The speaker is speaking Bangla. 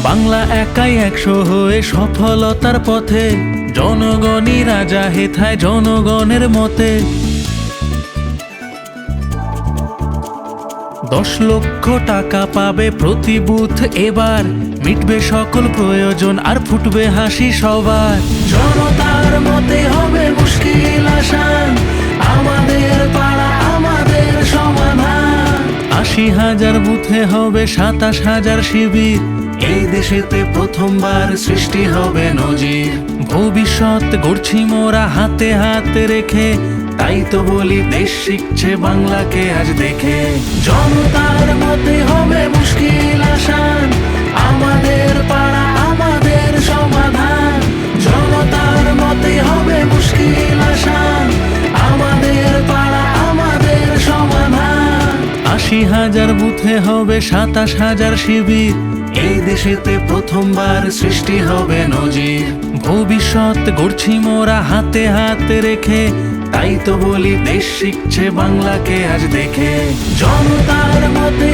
বাংলা একাই 100 হয়ে সফলতার পথে, জনগণই রাজা হেথায় জনগণের মতে। 10 লক্ষ টাকা পাবে প্রতি বুথ এবার, মিটবে সকল প্রয়োজন আর ফুটবে হাসি সবার। জনতার মতে হবে মুশকিল আসান, আমাদের পাড়া আমাদের সমাধান। 80,000 বুথে হবে 27,000 শিবির, এই দেশেতে প্রথমবার সৃষ্টি হবে নজির। ভবিষ্যৎ গড়ছি মোরা হাতে হাতে রেখে, তাই তো বলি দেশ শিখছে বাংলাকে আজ দেখে। জনতার মতে হবে মুশকিল আসান, আমাদের পাড়া আমাদের সমাধান। জনতার মতে হবে মুশকিল আসান, আমাদের পাড়া আমাদের সমাধান। 80,000 বুথে হবে 27,000 শিবির, এই দেশেতে প্রথমবার সৃষ্টি হবে নজির। ভবিষ্যৎ গড়ছি মোরা হাতে হাতে রেখে, তাই তো বলি দেশ শিখছে বাংলাকে আজ দেখে। জনতার মতে